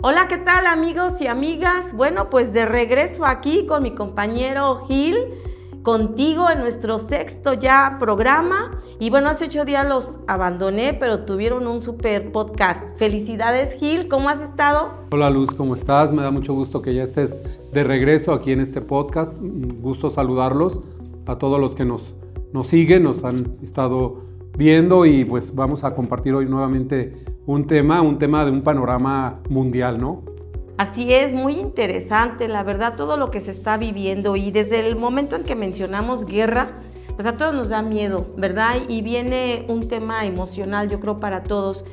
Hola, ¿qué tal amigos y amigas? Bueno, pues de regreso aquí con mi compañero Gil, contigo en nuestro sexto ya programa. Y bueno, hace 8 días los abandoné, pero tuvieron un super podcast. Felicidades, Gil, ¿cómo has estado? Hola Luz, ¿cómo estás? Me da mucho gusto que ya estés de regreso aquí en este podcast. Un gusto saludarlos a todos los que nos siguen, nos han estado viendo y pues vamos a compartir hoy nuevamente un tema de un panorama mundial, ¿no? Así es, muy interesante, la verdad, todo lo que se está viviendo, y desde el momento en que mencionamos guerra, pues a todos nos da miedo, ¿verdad? Y viene un tema emocional, yo creo, para todos,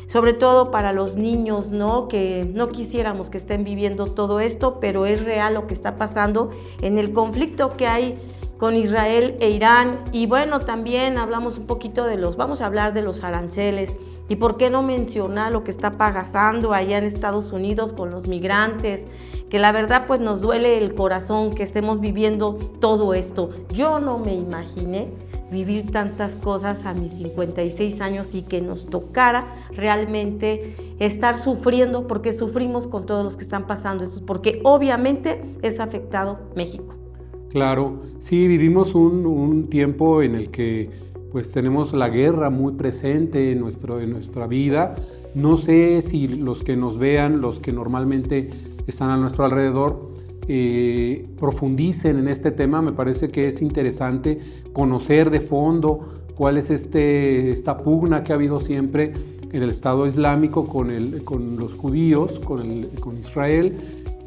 sobre todo para los niños, ¿no? Que no quisiéramos que estén viviendo todo esto, pero es real lo que está pasando en el conflicto que hay con Israel e Irán. Y bueno, también hablamos un poquito vamos a hablar de los aranceles, y por qué no mencionar lo que está pasando allá en Estados Unidos con los migrantes, que la verdad pues nos duele el corazón que estemos viviendo todo esto. Yo no me imaginé vivir tantas cosas a mis 56 años y que nos tocara realmente estar sufriendo, porque sufrimos con todos los que están pasando esto, porque obviamente es afectado México. Claro, sí, vivimos un tiempo en el que pues tenemos la guerra muy presente en nuestra vida. No sé si los que nos vean, los que normalmente están a nuestro alrededor, profundicen en este tema. Me parece que es interesante conocer de fondo cuál es esta pugna que ha habido siempre en el Estado Islámico con los judíos, con Israel.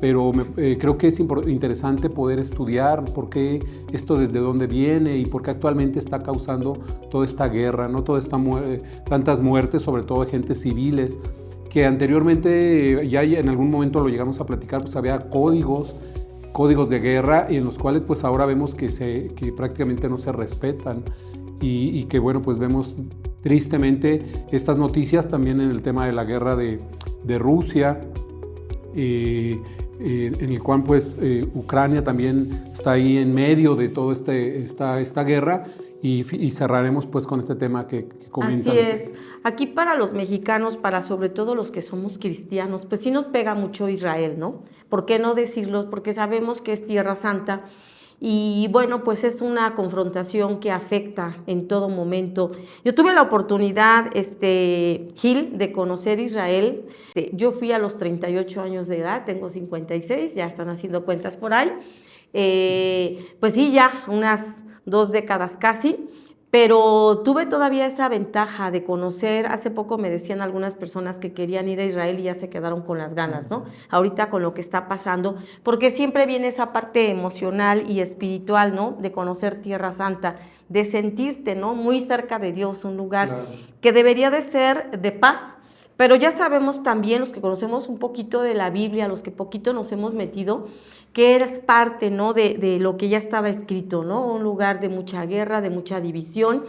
Pero creo que es interesante poder estudiar por qué esto, desde dónde viene y por qué actualmente está causando toda esta guerra, ¿no? Tantas muertes, sobre todo de gente civiles, que anteriormente ya en algún momento lo llegamos a platicar, pues había códigos de guerra, y en los cuales pues ahora vemos que prácticamente no se respetan, y que bueno, pues vemos tristemente estas noticias también en el tema de la guerra de Rusia, en el cual pues Ucrania también está ahí en medio de toda esta guerra, y cerraremos pues con este tema que comentas. Así es, aquí para los mexicanos, para sobre todo los que somos cristianos, pues sí nos pega mucho Israel, ¿no? ¿Por qué no decirlo? Porque sabemos que es Tierra Santa. Y bueno, pues es una confrontación que afecta en todo momento. Yo tuve la oportunidad, Gil, de conocer Israel. Yo fui a los 38 años de edad, tengo 56, ya están haciendo cuentas por ahí. Pues sí, ya unas 2 décadas casi. Pero tuve todavía esa ventaja de conocer. Hace poco me decían algunas personas que querían ir a Israel y ya se quedaron con las ganas, ¿no? Ahorita con lo que está pasando, porque siempre viene esa parte emocional y espiritual, ¿no? De conocer Tierra Santa, de sentirte, ¿no? Muy cerca de Dios, un lugar claro, que debería de ser de paz. Pero ya sabemos también, los que conocemos un poquito de la Biblia, los que poquito nos hemos metido, que eres parte, ¿no? de lo que ya estaba escrito, ¿no? Un lugar de mucha guerra, de mucha división,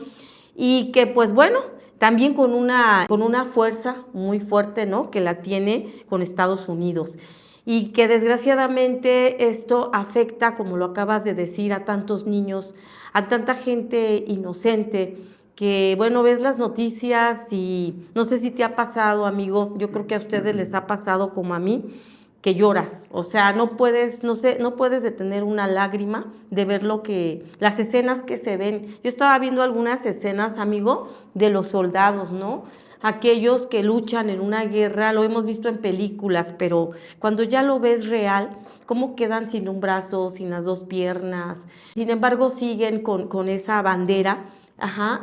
y que pues bueno, también con una fuerza muy fuerte, ¿no? Que la tiene con Estados Unidos, y que desgraciadamente esto afecta, como lo acabas de decir, a tantos niños, a tanta gente inocente, que bueno, ves las noticias y no sé si te ha pasado, amigo, yo creo que a ustedes les ha pasado como a mí, que lloras, o sea, no puedes detener una lágrima de ver las escenas que se ven. Yo estaba viendo algunas escenas, amigo, de los soldados, ¿no? Aquellos que luchan en una guerra, lo hemos visto en películas, pero cuando ya lo ves real, cómo quedan sin un brazo, sin las 2 piernas, sin embargo siguen con esa bandera,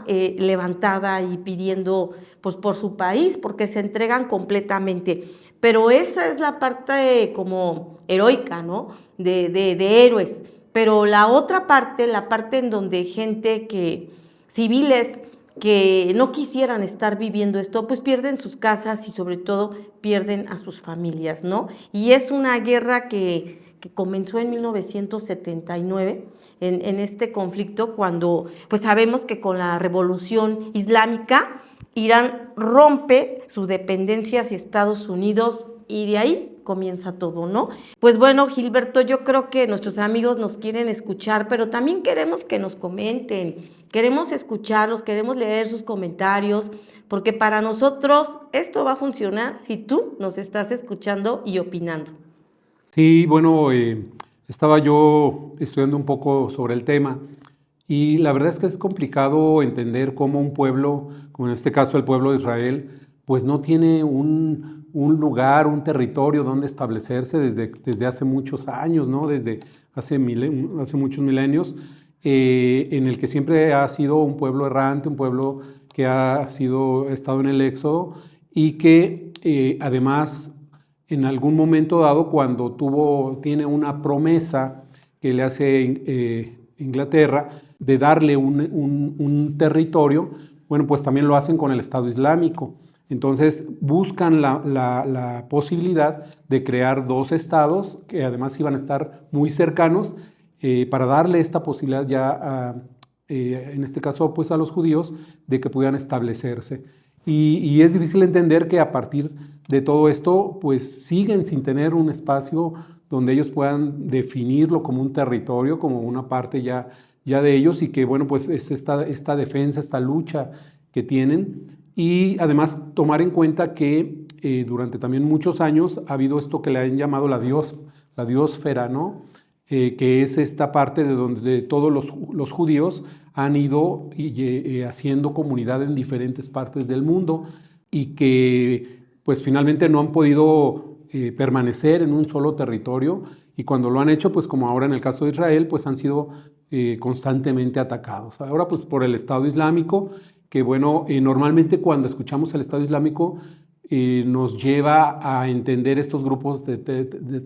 levantada y pidiendo pues por su país, porque se entregan completamente. Pero esa es la parte como heroica, ¿no? De héroes. Pero la otra parte, la parte en donde civiles que no quisieran estar viviendo esto, pues pierden sus casas y sobre todo pierden a sus familias, ¿no? Y es una guerra que comenzó en 1979, en este conflicto, cuando pues sabemos que con la revolución islámica Irán rompe su dependencia hacia Estados Unidos, y de ahí comienza todo, ¿no? Pues bueno, Gilberto, yo creo que nuestros amigos nos quieren escuchar, pero también queremos que nos comenten, queremos escucharlos, queremos leer sus comentarios, porque para nosotros esto va a funcionar si tú nos estás escuchando y opinando. Sí, bueno, estaba yo estudiando un poco sobre el tema y la verdad es que es complicado entender cómo un pueblo, como en este caso el pueblo de Israel, pues no tiene un lugar, un territorio donde establecerse desde hace muchos años, ¿no? Desde hace muchos milenios, en el que siempre ha sido un pueblo errante, un pueblo que ha estado en el éxodo y que además en algún momento dado, cuando tiene una promesa que le hace Inglaterra de darle un territorio, bueno, pues también lo hacen con el Estado Islámico. Entonces buscan la posibilidad de crear dos estados que además iban a estar muy cercanos para darle esta posibilidad ya en este caso pues a los judíos de que pudieran establecerse. Y es difícil entender que a partir de todo esto, pues siguen sin tener un espacio donde ellos puedan definirlo como un territorio, como una parte ya de ellos y que, bueno, pues es esta defensa, esta lucha que tienen. Y además tomar en cuenta que durante también muchos años ha habido esto que le han llamado la diosfera, ¿no? Que es esta parte de donde todos los judíos han ido haciendo comunidad en diferentes partes del mundo y que pues finalmente no han podido permanecer en un solo territorio y cuando lo han hecho, pues como ahora en el caso de Israel, pues han sido constantemente atacados. Ahora pues por el Estado Islámico, que bueno, normalmente cuando escuchamos el Estado Islámico nos lleva a entender estos grupos de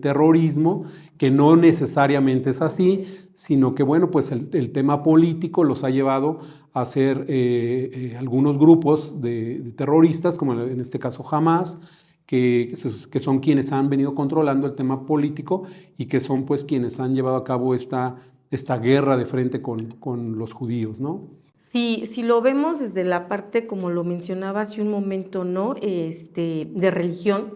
terrorismo, que no necesariamente es así, sino que bueno, pues el tema político los ha llevado a ser algunos grupos de terroristas, como en este caso Hamas, que son quienes han venido controlando el tema político y que son pues quienes han llevado a cabo esta guerra de frente con los judíos, ¿no? Si lo vemos desde la parte, como lo mencionaba hace un momento, ¿no? De religión,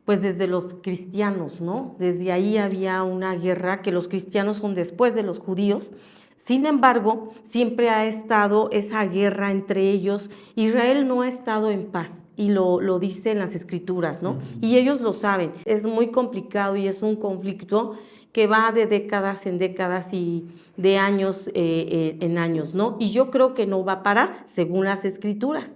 pues desde los cristianos, ¿no? Desde ahí había una guerra, que los cristianos son después de los judíos. Sin embargo, siempre ha estado esa guerra entre ellos. Israel no ha estado en paz y lo dice en las escrituras, ¿no? Y ellos lo saben. Es muy complicado y es un conflicto que va de décadas en décadas y de años en años, ¿no? Y yo creo que no va a parar según las escrituras,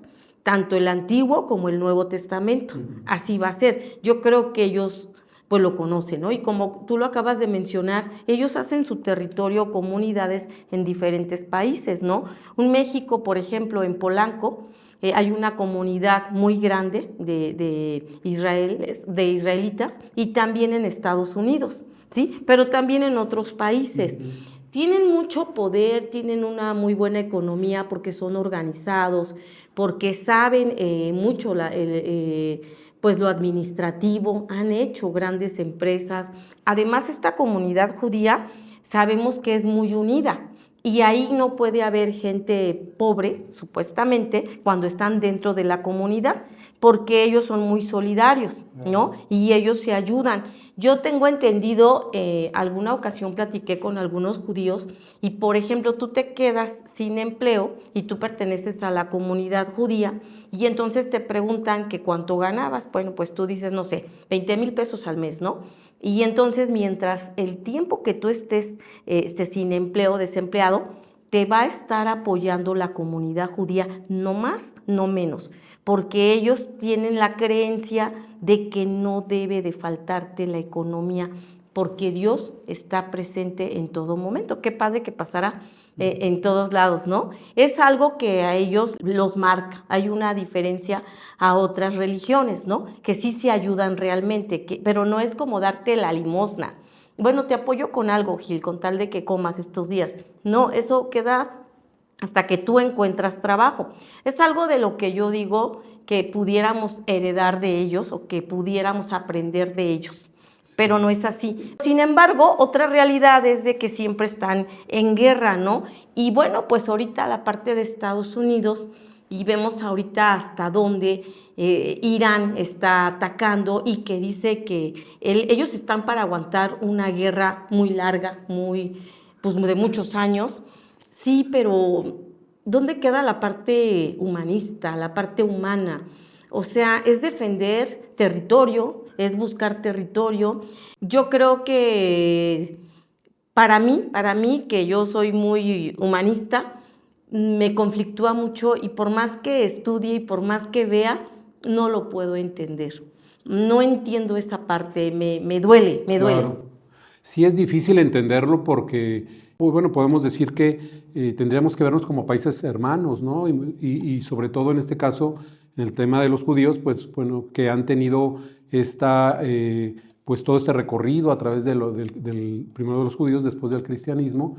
tanto el Antiguo como el Nuevo Testamento. Así va a ser. Yo creo que ellos pues lo conocen, ¿no? Y como tú lo acabas de mencionar, ellos hacen su territorio, comunidades en diferentes países, ¿no? Un México, por ejemplo, en Polanco, hay una comunidad muy grande de israelitas y también en Estados Unidos, ¿sí? Pero también en otros países. Tienen mucho poder, tienen una muy buena economía porque son organizados, porque saben mucho pues lo administrativo, han hecho grandes empresas. Además, esta comunidad judía sabemos que es muy unida y ahí no puede haber gente pobre, supuestamente, cuando están dentro de la comunidad, porque ellos son muy solidarios, ¿no? Y ellos se ayudan. Yo tengo entendido, alguna ocasión platiqué con algunos judíos y, por ejemplo, tú te quedas sin empleo y tú perteneces a la comunidad judía y entonces te preguntan que cuánto ganabas. Bueno, pues tú dices, no sé, 20,000 pesos al mes, ¿no? Y entonces, mientras el tiempo que tú estés sin empleo, desempleado, te va a estar apoyando la comunidad judía, no más, no menos, porque ellos tienen la creencia de que no debe de faltarte la economía, porque Dios está presente en todo momento. Qué padre que pasara en todos lados, ¿no? Es algo que a ellos los marca. Hay una diferencia a otras religiones, ¿no? Que sí se ayudan realmente, pero no es como darte la limosna. Bueno, te apoyo con algo, Gil, con tal de que comas estos días. No, eso queda hasta que tú encuentras trabajo. Es algo de lo que yo digo que pudiéramos heredar de ellos o que pudiéramos aprender de ellos, pero no es así. Sin embargo, otra realidad es de que siempre están en guerra, ¿no? Y bueno, pues ahorita la parte de Estados Unidos y vemos ahorita hasta dónde Irán está atacando y que dice que ellos están para aguantar una guerra muy larga, pues de muchos años. Sí, pero ¿dónde queda la parte humanista, la parte humana? O sea, es defender territorio, es buscar territorio. Yo creo que para mí, que yo soy muy humanista, me conflictúa mucho y por más que estudie y por más que vea, no lo puedo entender. No entiendo esa parte, me duele, me duele. Claro. Sí es difícil entenderlo porque, pues, bueno, podemos decir que tendríamos que vernos como países hermanos, ¿no? Y sobre todo en este caso, en el tema de los judíos, pues, bueno, que han tenido pues todo este recorrido a través del primero de los judíos, después del cristianismo,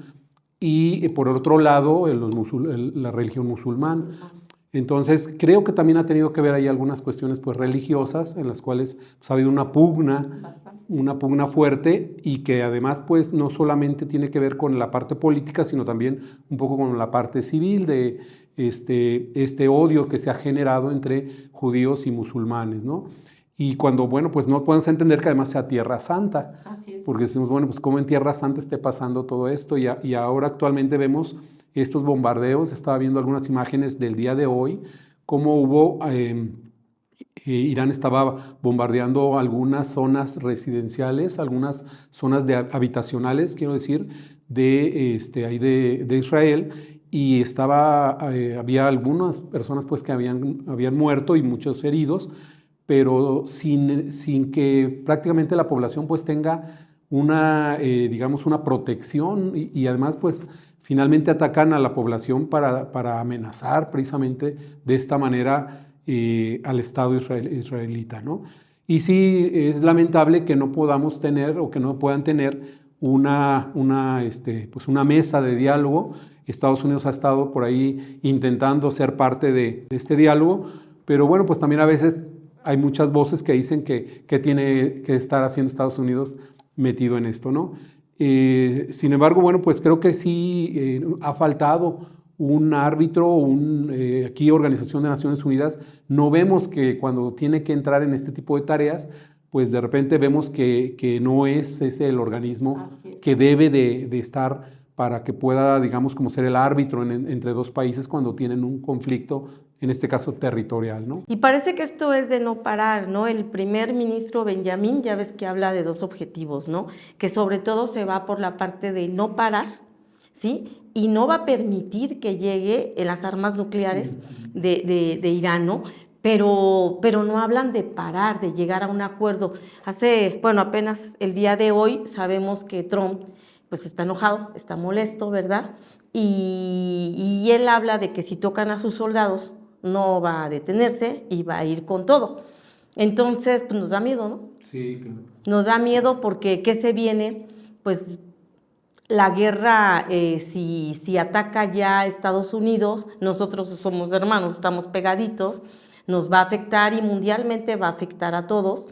y por otro lado, la religión musulmana. Entonces, creo que también ha tenido que ver ahí algunas cuestiones pues, religiosas en las cuales pues, ha habido una pugna fuerte y que además pues no solamente tiene que ver con la parte política, sino también un poco con la parte civil de este odio que se ha generado entre judíos y musulmanes, ¿no? Y cuando, bueno, pues no podemos entender que además sea Tierra Santa, porque decimos, bueno, pues cómo en Tierra Santa esté pasando todo esto y ahora actualmente vemos estos bombardeos. Estaba viendo algunas imágenes del día de hoy, cómo Irán estaba bombardeando algunas zonas residenciales, algunas zonas habitacionales, quiero decir, ahí de Israel, y había algunas personas pues, que habían muerto y muchos heridos, pero sin que prácticamente la población pues, tenga digamos, una protección y además pues finalmente atacan a la población para amenazar precisamente de esta manera al Estado israelita, ¿no? Y sí, es lamentable que no podamos tener o que no puedan tener pues una mesa de diálogo. Estados Unidos ha estado por ahí intentando ser parte de este diálogo, pero bueno, pues también a veces hay muchas voces que dicen que tiene que estar haciendo Estados Unidos metido en esto, ¿no? Sin embargo, bueno, pues creo que sí ha faltado un árbitro, aquí Organización de Naciones Unidas, no vemos que cuando tiene que entrar en este tipo de tareas, pues de repente vemos que no es ese el organismo que debe de estar para que pueda, digamos, como ser el árbitro entre dos países cuando tienen un conflicto, en este caso territorial, ¿no? Y parece que esto es de no parar, ¿no? El primer ministro Benjamín, ya ves que habla de dos objetivos, ¿no? Que sobre todo se va por la parte de no parar, ¿sí? Y no va a permitir que llegue las armas nucleares de Irán, ¿no? Pero no hablan de parar, de llegar a un acuerdo. Apenas el día de hoy sabemos que Trump pues está enojado, está molesto, ¿verdad? Y él habla de que si tocan a sus soldados no va a detenerse y va a ir con todo. Entonces, pues nos da miedo, ¿no? Sí, claro. Nos da miedo porque ¿qué se viene? Pues la guerra, si ataca ya a Estados Unidos, nosotros somos hermanos, estamos pegaditos, nos va a afectar y mundialmente va a afectar a todos.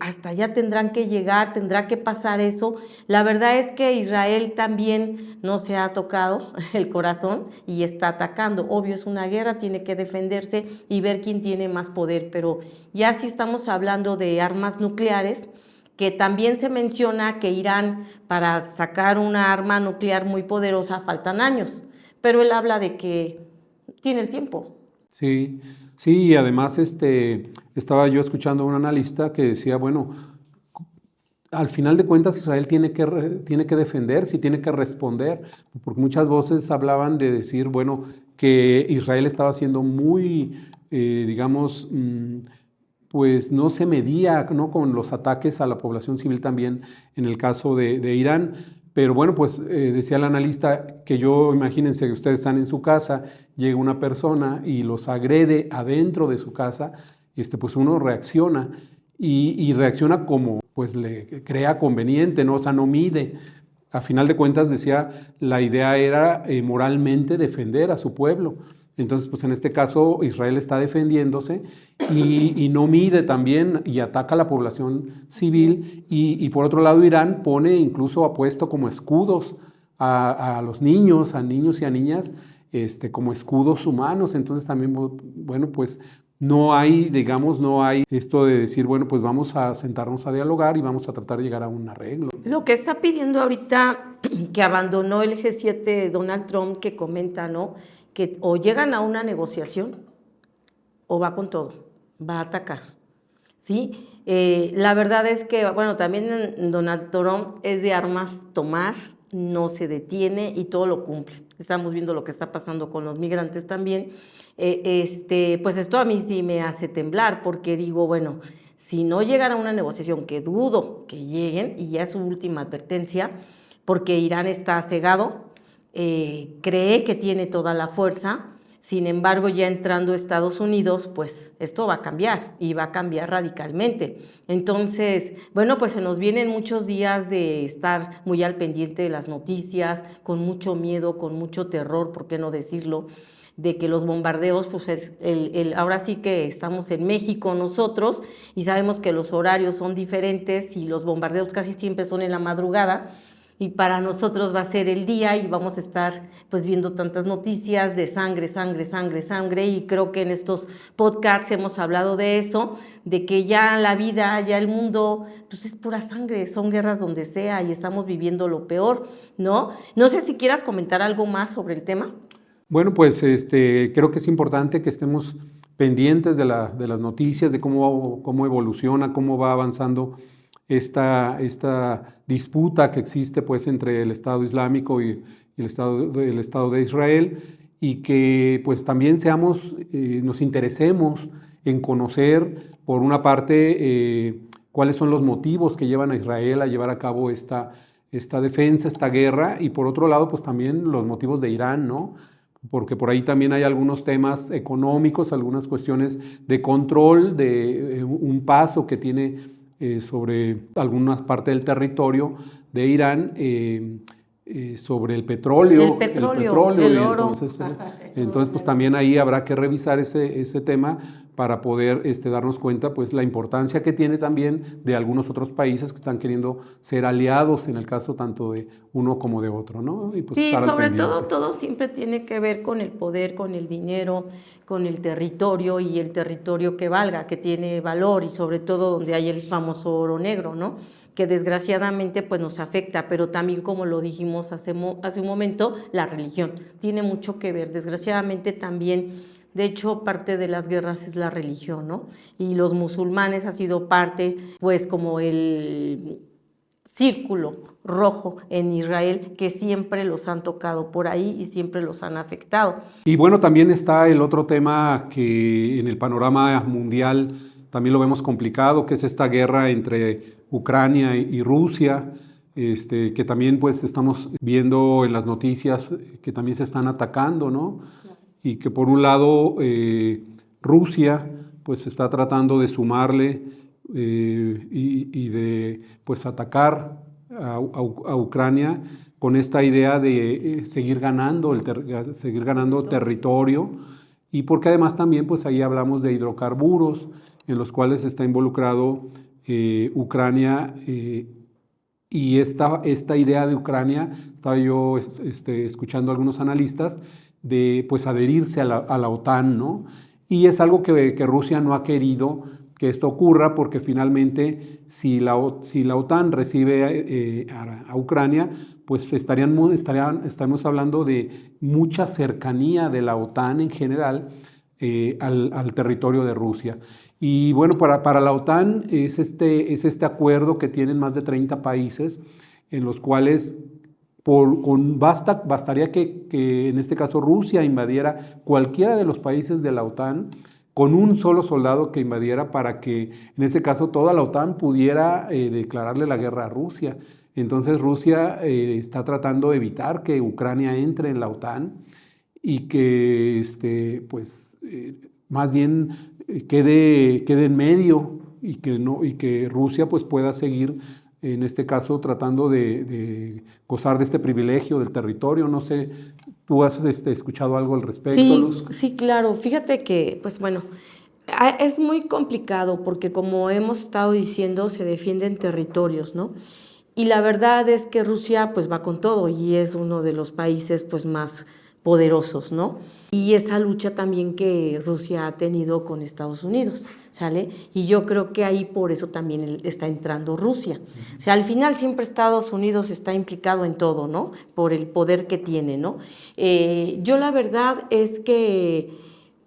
Hasta allá tendrán que llegar, tendrá que pasar eso. La verdad es que Israel también no se ha tocado el corazón y está atacando. Obvio, es una guerra, tiene que defenderse y ver quién tiene más poder, pero ya si estamos hablando de armas nucleares, que también se menciona que Irán, para sacar una arma nuclear muy poderosa, faltan años, pero él habla de que tiene el tiempo. Sí, sí, y además estaba yo escuchando a un analista que decía, bueno, al final de cuentas Israel tiene que defenderse y tiene que responder, porque muchas voces hablaban de decir, bueno, que Israel estaba siendo muy, digamos, pues no se medía, ¿no?, con los ataques a la población civil también en el caso de Irán. Pero bueno, pues decía el analista que imagínense que ustedes están en su casa, llega una persona y los agrede adentro de su casa, pues uno reacciona y reacciona como pues le crea conveniente, ¿no? O sea, no mide. A final de cuentas, decía, la idea era moralmente defender a su pueblo. Entonces, pues en este caso Israel está defendiéndose y no mide también y ataca a la población civil y por otro lado Irán ha puesto como escudos a los niños y a niñas como escudos humanos. Entonces también, bueno, pues no hay, digamos, no hay esto de decir, bueno, pues vamos a sentarnos a dialogar y vamos a tratar de llegar a un arreglo. Lo que está pidiendo ahorita que abandonó el G7 Donald Trump, que comenta, ¿no? Que o llegan a una negociación o va con todo, va a atacar, ¿sí? La verdad es que, bueno, también Donald Trump es de armas tomar, no se detiene y todo lo cumple. Estamos viendo lo que está pasando con los migrantes también. Pues esto a mí sí me hace temblar, porque digo, bueno, si no llegan a una negociación, que dudo que lleguen, y ya es su última advertencia, porque Irán está cegado, cree que tiene toda la fuerza. Sin embargo, ya entrando Estados Unidos, pues esto va a cambiar y va a cambiar radicalmente. Entonces, bueno, pues se nos vienen muchos días de estar muy al pendiente de las noticias, con mucho miedo, con mucho terror, ¿por qué no decirlo? De que los bombardeos, pues ahora sí que estamos en México nosotros y sabemos que los horarios son diferentes y los bombardeos casi siempre son en la madrugada, y para nosotros va a ser el día y vamos a estar pues viendo tantas noticias de sangre, sangre, sangre, sangre, y creo que en estos podcasts hemos hablado de eso, de que ya la vida, ya el mundo, pues es pura sangre, son guerras donde sea y estamos viviendo lo peor, ¿no? No sé si quieras comentar algo más sobre el tema. Bueno, pues creo que es importante que estemos pendientes de las noticias, de cómo evoluciona, cómo va avanzando esta disputa que existe pues entre el Estado Islámico y el Estado de Israel, y que pues también nos interesemos en conocer, por una parte, cuáles son los motivos que llevan a Israel a llevar a cabo esta defensa, esta guerra, y por otro lado, pues también los motivos de Irán, ¿no? Porque por ahí también hay algunos temas económicos, algunas cuestiones de control, de un paso que tiene sobre alguna parte del territorio de Irán, sobre el petróleo, el oro. entonces pues también ahí habrá que revisar ese tema para poder darnos cuenta pues la importancia que tiene también de algunos otros países que están queriendo ser aliados en el caso tanto de uno como de otro, ¿no? Y pues Sí, estar al sobre pendiente. todo siempre tiene que ver con el poder, con el dinero, con el territorio, y el territorio que valga, que tiene valor, y sobre todo donde hay el famoso oro negro, ¿no? Que desgraciadamente pues nos afecta, pero también, como lo dijimos hace un momento, la religión tiene mucho que ver, desgraciadamente también. De hecho, parte de las guerras es la religión, ¿no? Y los musulmanes ha sido parte, pues, como el círculo rojo en Israel, que siempre los han tocado por ahí y siempre los han afectado. Y bueno, también está el otro tema que en el panorama mundial también lo vemos complicado, que es esta guerra entre Ucrania y Rusia, que también pues estamos viendo en las noticias que también se están atacando, ¿no? Y que por un lado Rusia pues está tratando de sumarle y de pues atacar a Ucrania con esta idea de seguir ganando territorio, y porque además también pues ahí hablamos de hidrocarburos en los cuales está involucrado Ucrania, y esta idea de Ucrania, estaba yo escuchando a algunos analistas, de pues adherirse a la OTAN, ¿no? Y es algo que Rusia no ha querido que esto ocurra, porque finalmente si la OTAN recibe a Ucrania, pues estaremos hablando de mucha cercanía de la OTAN en general al territorio de Rusia. Y bueno, para la OTAN es este acuerdo que tienen más de 30 países, en los cuales bastaría que en este caso Rusia invadiera cualquiera de los países de la OTAN con un solo soldado que invadiera, para que en ese caso toda la OTAN pudiera declararle la guerra a Rusia. Entonces Rusia está tratando de evitar que Ucrania entre en la OTAN y que pues más bien quede en medio, y que Rusia pues pueda seguir en este caso tratando de gozar de este privilegio del territorio. No sé, ¿tú has escuchado algo al respecto, Luz? Sí, claro. Fíjate que, pues bueno, es muy complicado porque, como hemos estado diciendo, se defienden territorios, ¿no? Y la verdad es que Rusia pues va con todo y es uno de los países pues más poderosos, ¿no? Y esa lucha también que Rusia ha tenido con Estados Unidos, ¿sale? Y yo creo que ahí por eso también está entrando Rusia. O sea, al final siempre Estados Unidos está implicado en todo, ¿no? Por el poder que tiene, ¿no? Yo la verdad es que,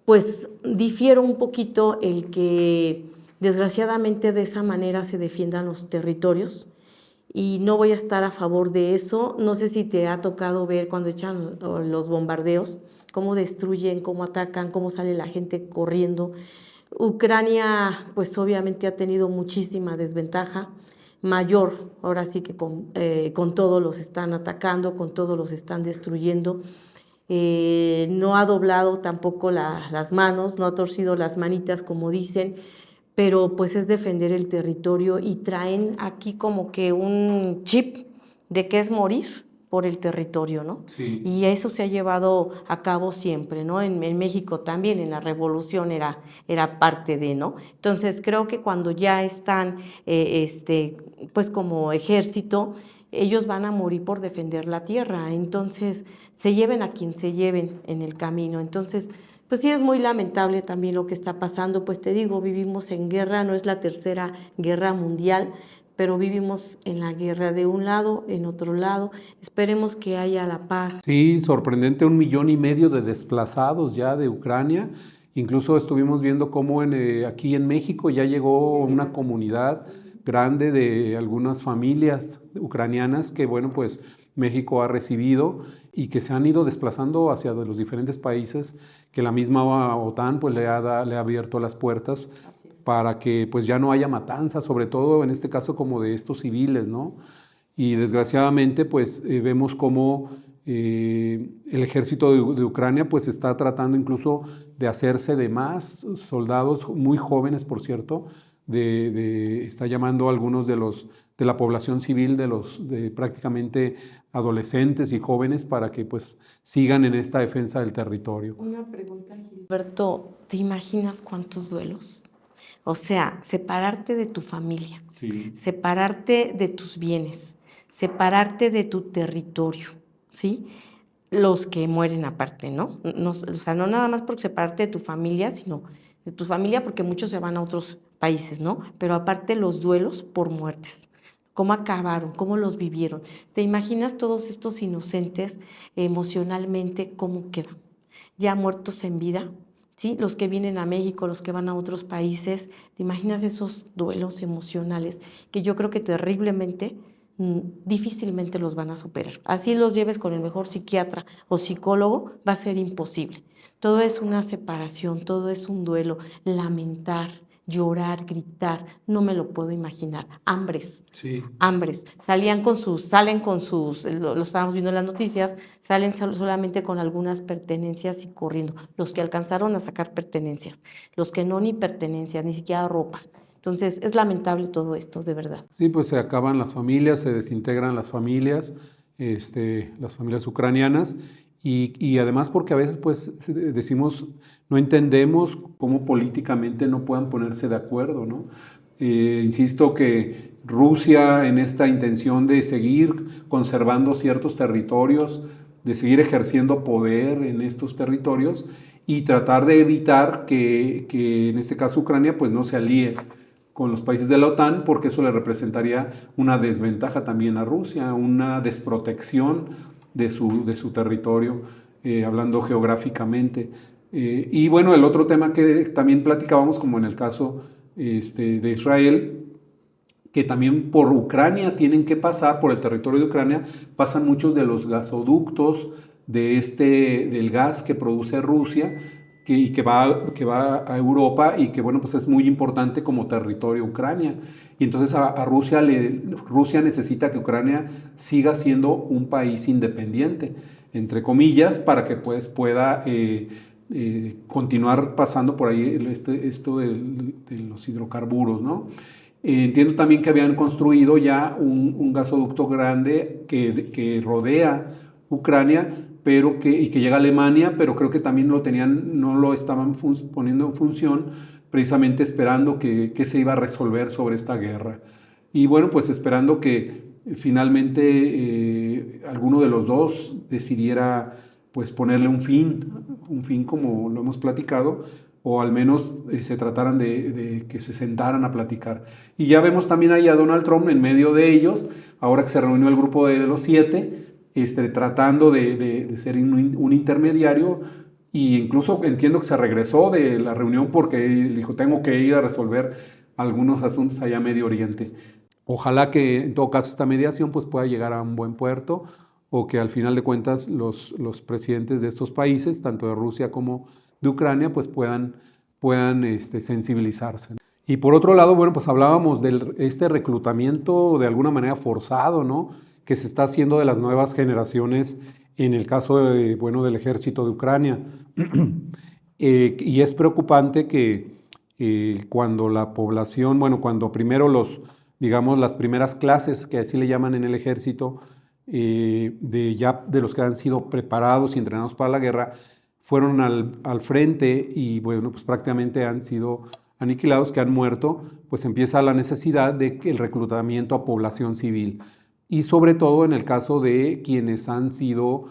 pues, difiero un poquito el que desgraciadamente de esa manera se defiendan los territorios, y no voy a estar a favor de eso. No sé si te ha tocado ver cuando echan los bombardeos, cómo destruyen, cómo atacan, cómo sale la gente corriendo. Ucrania, pues obviamente ha tenido muchísima desventaja, mayor, ahora sí que con todos los están atacando, con todos los están destruyendo. No ha doblado tampoco las manos, no ha torcido las manitas como dicen, pero pues es defender el territorio, y traen aquí como que un chip de que es morir por el territorio, ¿no? Sí. Y eso se ha llevado a cabo siempre, ¿no? En México también, en la Revolución era parte de, ¿no? Entonces creo que cuando ya están, pues como ejército, ellos van a morir por defender la tierra. Entonces se lleven a quien se lleven en el camino. Entonces, pues sí, es muy lamentable también lo que está pasando. Pues te digo, vivimos en guerra, no es la tercera guerra mundial, pero vivimos en la guerra de un lado, en otro lado. Esperemos que haya la paz. Sí, sorprendente, 1,5 millones de desplazados ya de Ucrania. Incluso estuvimos viendo cómo aquí en México ya llegó una comunidad grande de algunas familias ucranianas que, bueno, pues México ha recibido y que se han ido desplazando hacia los diferentes países que la misma OTAN pues le ha abierto las puertas para que pues ya no haya matanzas, sobre todo en este caso como de estos civiles, ¿no? Y desgraciadamente pues vemos cómo el ejército de Ucrania pues está tratando incluso de hacerse de más soldados muy jóvenes, por cierto, está llamando a algunos de la población civil, de prácticamente adolescentes y jóvenes, para que pues sigan en esta defensa del territorio. Una pregunta, Gilberto, ¿te imaginas cuántos duelos? O sea, separarte de tu familia, Sí. separarte de tus bienes, separarte de tu territorio, ¿sí? Los que mueren aparte, ¿no? O sea, no nada más por separarte de tu familia, sino de tu familia porque muchos se van a otros países, ¿no? Pero aparte los duelos por muertes. ¿Cómo acabaron? ¿Cómo los vivieron? ¿Te imaginas todos estos inocentes emocionalmente cómo quedan? Ya muertos en vida, ¿sí? Los que vienen a México, los que van a otros países. ¿Te imaginas esos duelos emocionales que yo creo que terriblemente, difícilmente los van a superar? Así los lleves con el mejor psiquiatra o psicólogo, va a ser imposible. Todo es una separación, todo es un duelo, lamentar, llorar, gritar, no me lo puedo imaginar. Hambres, Sí. hambres. Salen con sus, lo estábamos viendo en las noticias, salen solamente con algunas pertenencias y corriendo. Los que alcanzaron a sacar pertenencias, los que no, ni pertenencias, ni siquiera ropa. Entonces es lamentable todo esto, de verdad. Sí, pues se acaban las familias, se desintegran las familias ucranianas, y además porque a veces pues decimos, no entendemos cómo políticamente no puedan ponerse de acuerdo, ¿no? Insisto que Rusia, en esta intención de seguir conservando ciertos territorios, de seguir ejerciendo poder en estos territorios y tratar de evitar que en este caso Ucrania pues no se alíe con los países de la OTAN, porque eso le representaría una desventaja también a Rusia, una desprotección de su territorio, hablando geográficamente. Y bueno, el otro tema que también platicábamos, como en el caso de Israel, que también por Ucrania tienen que pasar, por el territorio de Ucrania, pasan muchos de los gasoductos del gas que produce Rusia, y que va a Europa, y que, bueno, pues es muy importante como territorio Ucrania. Y entonces a Rusia necesita que Ucrania siga siendo un país independiente, entre comillas, para que pues pueda continuar pasando por ahí esto de los hidrocarburos, ¿no? Entiendo también que habían construido ya un gasoducto grande que rodea Ucrania, y que llega a Alemania, pero creo que también no lo estaban poniendo en función, precisamente esperando que se iba a resolver sobre esta guerra. Y bueno, pues esperando que finalmente alguno de los dos decidiera pues ponerle un fin como lo hemos platicado, o al menos se trataran de que se sentaran a platicar. Y ya vemos también ahí a Donald Trump en medio de ellos, ahora que se reunió el grupo de los 7, tratando de ser un intermediario, y incluso entiendo que se regresó de la reunión porque dijo, tengo que ir a resolver algunos asuntos allá a Medio Oriente. Ojalá que en todo caso esta mediación pues pueda llegar a un buen puerto, o que al final de cuentas los presidentes de estos países, tanto de Rusia como de Ucrania, pues puedan sensibilizarse. Y por otro lado, bueno, pues hablábamos de este reclutamiento de alguna manera forzado, ¿no? Que se está haciendo de las nuevas generaciones en el caso del ejército de Ucrania. Y es preocupante que cuando la población, bueno, cuando primero digamos, las primeras clases, que así le llaman en el ejército, de los que han sido preparados y entrenados para la guerra, fueron al frente y bueno, pues prácticamente han sido aniquilados, que han muerto, pues empieza la necesidad de que el reclutamiento a población civil. Y sobre todo en el caso de quienes han sido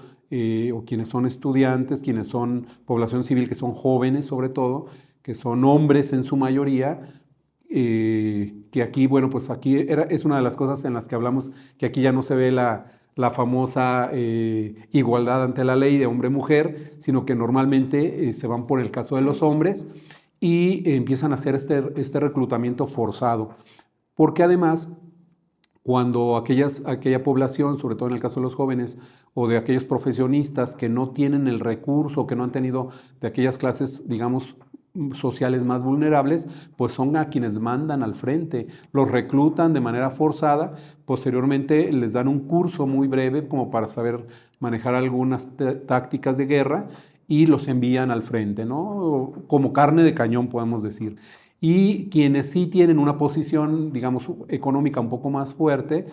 o quienes son estudiantes, quienes son población civil, que son jóvenes sobre todo, que son hombres en su mayoría, que aquí, bueno, pues aquí es una de las cosas en las que hablamos, que aquí ya no se ve la famosa igualdad ante la ley de hombre-mujer, sino que normalmente se van por el caso de los hombres y empiezan a hacer este reclutamiento forzado, porque además cuando aquella población, sobre todo en el caso de los jóvenes, o de aquellos profesionistas que no tienen el recurso, que no han tenido de aquellas clases, digamos, sociales más vulnerables, pues son a quienes mandan al frente, los reclutan de manera forzada, posteriormente les dan un curso muy breve como para saber manejar algunas tácticas de guerra y los envían al frente, ¿no? Como carne de cañón, podemos decir. Y quienes sí tienen una posición, digamos, económica un poco más fuerte,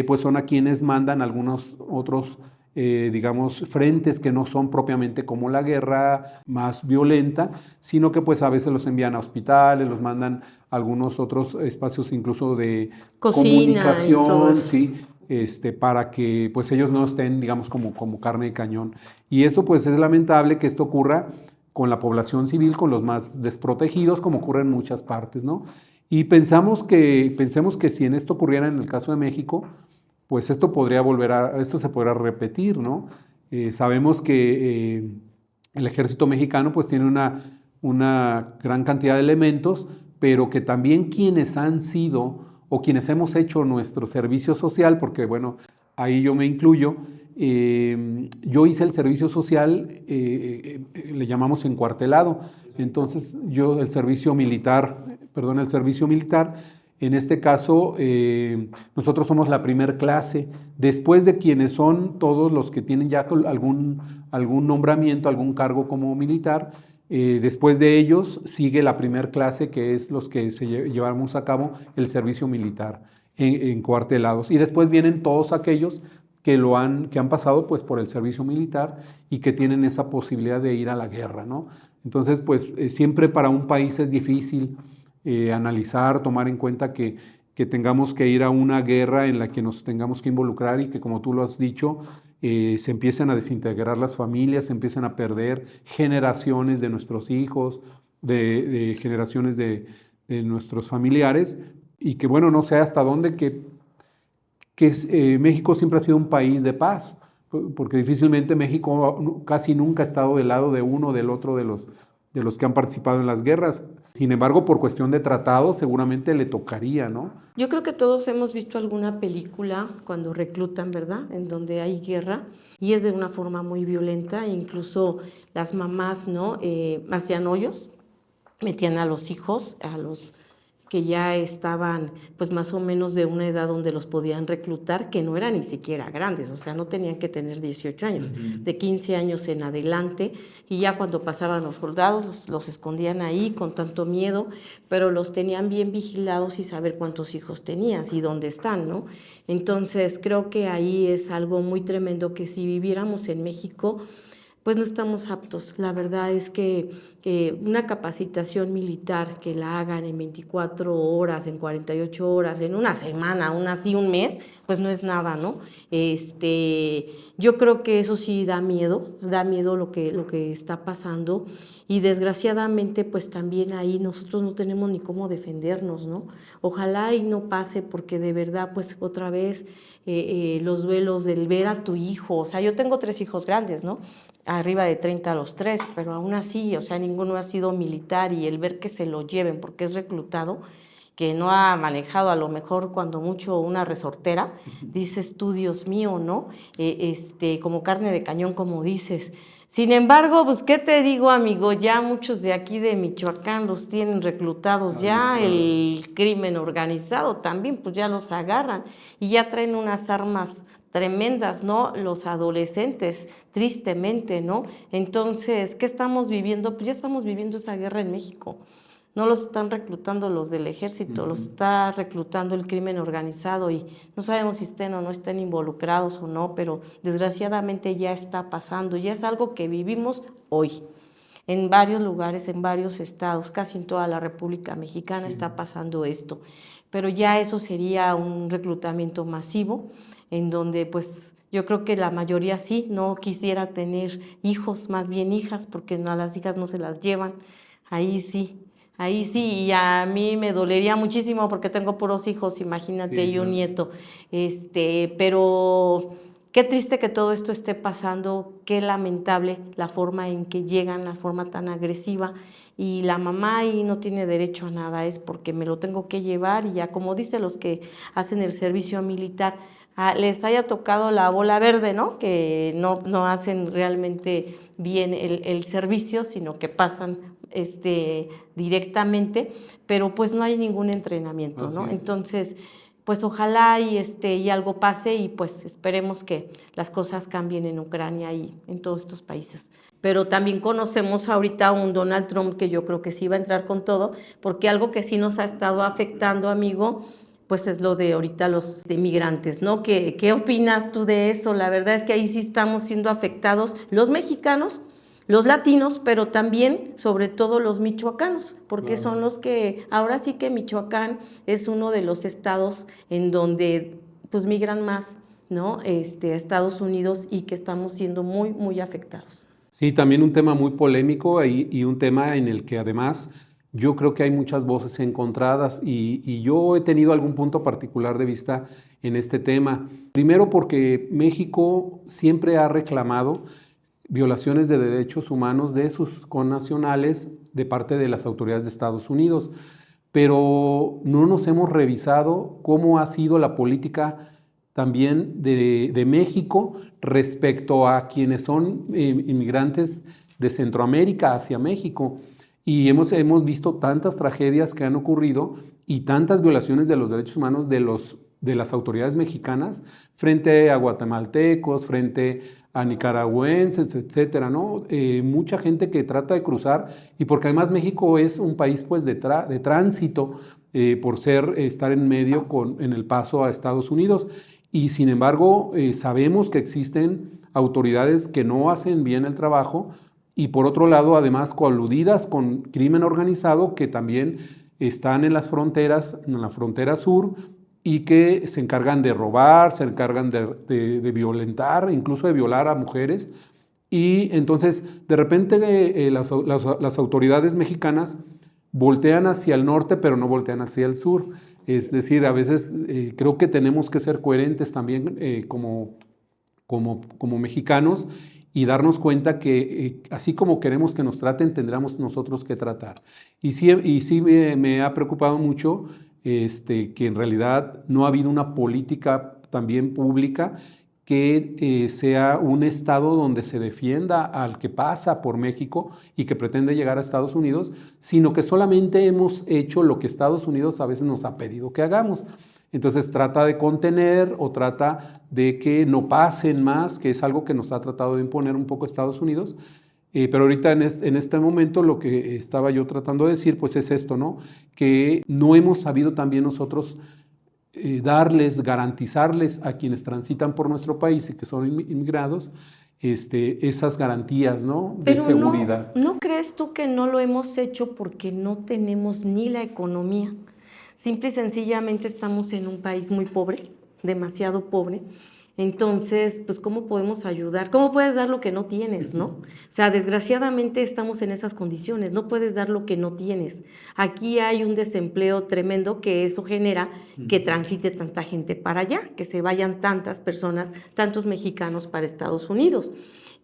pues son a quienes mandan algunos otros, digamos, frentes que no son propiamente como la guerra más violenta, sino que pues a veces los envían a hospitales, los mandan a algunos otros espacios incluso de Cocina y todo comunicación, eso. ¿sí? Para que pues ellos no estén, digamos, como carne de cañón. Y eso pues es lamentable que esto ocurra con la población civil, con los más desprotegidos, como ocurre en muchas partes, ¿no? Y pensemos que si en esto ocurriera en el caso de México, pues esto se podría repetir, ¿no? Sabemos que el ejército mexicano pues tiene una gran cantidad de elementos, pero que también quienes han sido o quienes hemos hecho nuestro servicio social, porque bueno, ahí yo me incluyo, yo hice el servicio social, le llamamos encuartelado, entonces el servicio militar, en este caso nosotros somos la primer clase, después de quienes son todos los que tienen ya algún nombramiento, algún cargo como militar. Después de ellos sigue la primer clase, que es los que llevamos a cabo el servicio militar encuartelados. Y después vienen todos aquellos que han pasado pues por el servicio militar y que tienen esa posibilidad de ir a la guerra, ¿no? Entonces, pues siempre para un país es difícil analizar, tomar en cuenta que tengamos que ir a una guerra en la que nos tengamos que involucrar y que, como tú lo has dicho, se empiezan a desintegrar las familias, se empiezan a perder generaciones de nuestros hijos, de generaciones de nuestros familiares, y que bueno, no sé hasta dónde México siempre ha sido un país de paz, porque difícilmente México casi nunca ha estado del lado de uno o del otro de los que han participado en las guerras. Sin embargo, por cuestión de tratado, seguramente le tocaría, ¿no? Yo creo que todos hemos visto alguna película cuando reclutan, ¿verdad? En donde hay guerra y es de una forma muy violenta, incluso las mamás, ¿no? Hacían hoyos, metían a los hijos, a los que ya estaban pues más o menos de una edad donde los podían reclutar, que no eran ni siquiera grandes, o sea, no tenían que tener 18 años, de 15 años en adelante, y ya cuando pasaban los soldados los escondían ahí con tanto miedo, pero los tenían bien vigilados y saber cuántos hijos tenías y dónde están, ¿no? Entonces creo que ahí es algo muy tremendo que si viviéramos en México, pues no estamos aptos. La verdad es que una capacitación militar que la hagan en 24 horas, en 48 horas, en una semana, aún así un mes, pues no es nada, ¿no? Yo creo que eso sí da miedo lo que está pasando, y desgraciadamente pues también ahí nosotros no tenemos ni cómo defendernos, ¿no? Ojalá y no pase, porque de verdad pues otra vez los duelos del ver a tu hijo, o sea, yo tengo 3 hijos grandes, ¿no? Arriba de 30 los 3, pero aún así, o sea, ninguno ha sido militar, y el ver que se lo lleven porque es reclutado, que no ha manejado a lo mejor cuando mucho una resortera, dices tú, Dios mío, ¿no? Como carne de cañón, como dices. Sin embargo, pues, ¿qué te digo, amigo? Ya muchos de aquí de Michoacán los tienen reclutados, ya el crimen organizado también, pues ya los agarran y ya traen unas armas tremendas, ¿no? Los adolescentes, tristemente, ¿no? Entonces, ¿qué estamos viviendo? Pues ya estamos viviendo esa guerra en México. No los están reclutando los del ejército, los está reclutando el crimen organizado, y no sabemos si estén o no estén involucrados o no, pero desgraciadamente ya está pasando, ya es algo que vivimos hoy. En varios lugares, en varios estados, casi en toda la República Mexicana está pasando esto, pero ya eso sería un reclutamiento masivo, en donde pues yo creo que la mayoría sí no quisiera tener hijos, más bien hijas, porque a las hijas no se las llevan, ahí sí, y a mí me dolería muchísimo porque tengo puros hijos, imagínate, y un nieto, pero qué triste que todo esto esté pasando, qué lamentable la forma en que llegan, la forma tan agresiva, y la mamá ahí no tiene derecho a nada, es porque me lo tengo que llevar, y ya como dicen los que hacen el servicio militar, les haya tocado la bola verde, ¿no? Que no hacen realmente bien el servicio, sino que pasan directamente, pero pues no hay ningún entrenamiento, ¿no? Entonces, pues ojalá y algo pase, y pues esperemos que las cosas cambien en Ucrania y en todos estos países. Pero también conocemos ahorita a un Donald Trump que yo creo que sí va a entrar con todo, porque algo que sí nos ha estado afectando, amigo, pues es lo de ahorita los de migrantes, ¿no? ¿Qué opinas tú de eso? La verdad es que ahí sí estamos siendo afectados los mexicanos, los latinos, pero también, sobre todo, los michoacanos, porque son los que, ahora sí que Michoacán es uno de los estados en donde pues migran más, ¿no? A Estados Unidos, y que estamos siendo muy, muy afectados. Sí, también un tema muy polémico y un tema en el que además yo creo que hay muchas voces encontradas y yo he tenido algún punto particular de vista en este tema. Primero porque México siempre ha reclamado violaciones de derechos humanos de sus connacionales de parte de las autoridades de Estados Unidos, pero no nos hemos revisado cómo ha sido la política también de México respecto a quienes son inmigrantes de Centroamérica hacia México. Y hemos visto tantas tragedias que han ocurrido y tantas violaciones de los derechos humanos de las autoridades mexicanas frente a guatemaltecos, frente a nicaragüenses, etcétera, ¿no? Mucha gente que trata de cruzar, y porque además México es un país pues de tránsito por estar en medio en el paso a Estados Unidos, y sin embargo sabemos que existen autoridades que no hacen bien el trabajo, y por otro lado además coludidas con crimen organizado que también están en las fronteras, en la frontera sur, y que se encargan de robar, se encargan de violentar, incluso de violar a mujeres. Y entonces, de repente, las autoridades mexicanas voltean hacia el norte, pero no voltean hacia el sur. Es decir, a veces creo que tenemos que ser coherentes también como mexicanos, y darnos cuenta que así como queremos que nos traten, tendremos nosotros que tratar. Y sí me ha preocupado mucho que en realidad no ha habido una política también pública que sea un estado donde se defienda al que pasa por México y que pretende llegar a Estados Unidos, sino que solamente hemos hecho lo que Estados Unidos a veces nos ha pedido que hagamos. Entonces trata de contener o trata de que no pasen más, que es algo que nos ha tratado de imponer un poco Estados Unidos. Pero ahorita en este momento lo que estaba yo tratando de decir pues es esto, ¿no? Que no hemos sabido también nosotros garantizarles a quienes transitan por nuestro país y que son inmigrados, esas garantías, ¿no?, de Pero seguridad. ¿no crees tú que no lo hemos hecho porque no tenemos ni la economía? Simple y sencillamente estamos en un país muy pobre, demasiado pobre. Entonces, pues, ¿cómo podemos ayudar? ¿Cómo puedes dar lo que no tienes, no? O sea, desgraciadamente estamos en esas condiciones, no puedes dar lo que no tienes. Aquí hay un desempleo tremendo que eso genera que transite tanta gente para allá, que se vayan tantas personas, tantos mexicanos para Estados Unidos.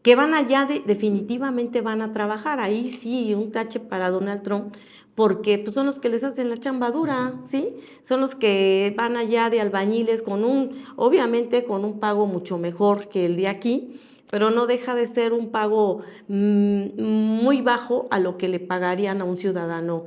Que van allá, definitivamente van a trabajar. Ahí sí, un tache para Donald Trump, porque pues, son los que les hacen la chamba dura, ¿sí? Son los que van allá de albañiles obviamente con un pago mucho mejor que el de aquí, pero no deja de ser un pago muy bajo a lo que le pagarían a un ciudadano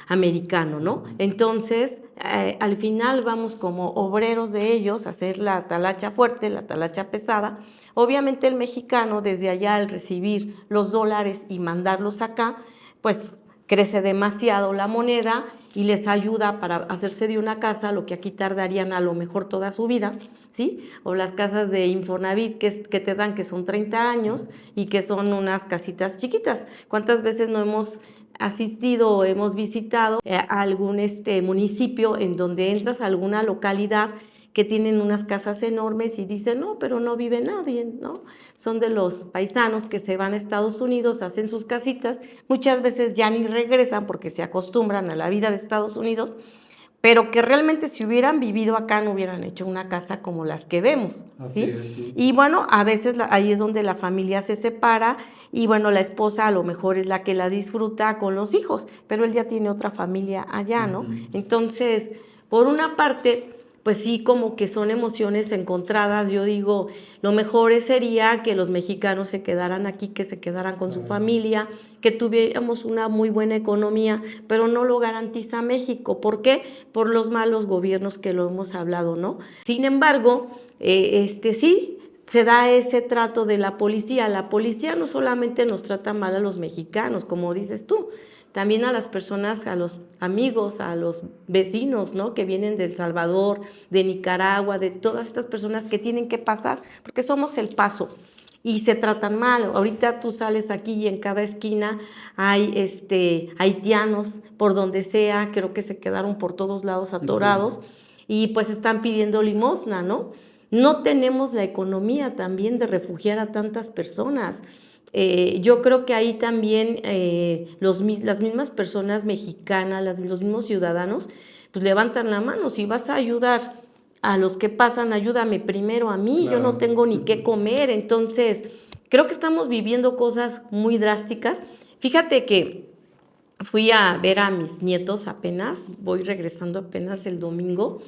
americano, ¿no? Entonces, al final vamos como obreros de ellos a hacer la talacha fuerte, la talacha pesada. Obviamente el mexicano desde allá al recibir los dólares y mandarlos acá, pues crece demasiado la moneda y les ayuda para hacerse de una casa, lo que aquí tardarían a lo mejor toda su vida, ¿sí? O las casas de Infonavit que te dan, que son 30 años y que son unas casitas chiquitas. ¿Cuántas veces no hemos asistido o hemos visitado a algún municipio en donde entras a alguna localidad que tienen unas casas enormes y dicen, no, pero no vive nadie, ¿no? Son de los paisanos que se van a Estados Unidos, hacen sus casitas, muchas veces ya ni regresan porque se acostumbran a la vida de Estados Unidos, pero que realmente si hubieran vivido acá no hubieran hecho una casa como las que vemos, ¿sí? Sí. Y bueno, a veces ahí es donde la familia se separa y bueno, la esposa a lo mejor es la que la disfruta con los hijos, pero él ya tiene otra familia allá, ¿no? Entonces, por una parte, pues sí, como que son emociones encontradas. Yo digo, lo mejor sería que los mexicanos se quedaran aquí, que se quedaran con su familia, que tuviéramos una muy buena economía, pero no lo garantiza México. ¿Por qué? Por los malos gobiernos que lo hemos hablado, ¿no? Sin embargo, sí, se da ese trato de la policía. La policía no solamente nos trata mal a los mexicanos, como dices tú, también a las personas, a los amigos, a los vecinos, ¿no?, que vienen de El Salvador, de Nicaragua, de todas estas personas que tienen que pasar, porque somos el paso y se tratan mal. Ahorita tú sales aquí y en cada esquina hay haitianos, por donde sea, creo que se quedaron por todos lados atorados, y pues están pidiendo limosna, ¿no? No tenemos la economía también de refugiar a tantas personas. Yo creo que ahí también las mismas personas mexicanas, los mismos ciudadanos, pues levantan la mano. Si vas a ayudar a los que pasan, ayúdame primero a mí, yo no tengo ni qué comer. Entonces, creo que estamos viviendo cosas muy drásticas. Fíjate que fui a ver a mis nietos apenas, voy regresando apenas el domingo,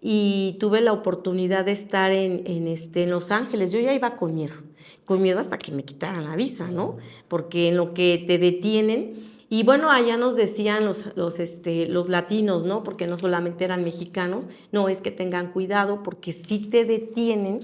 y tuve la oportunidad de estar en Los Ángeles. Yo ya iba con miedo hasta que me quitaran la visa, ¿no? Porque en lo que te detienen, y bueno, allá nos decían los latinos, ¿no? Porque no solamente eran mexicanos, no, es que tengan cuidado porque si te detienen,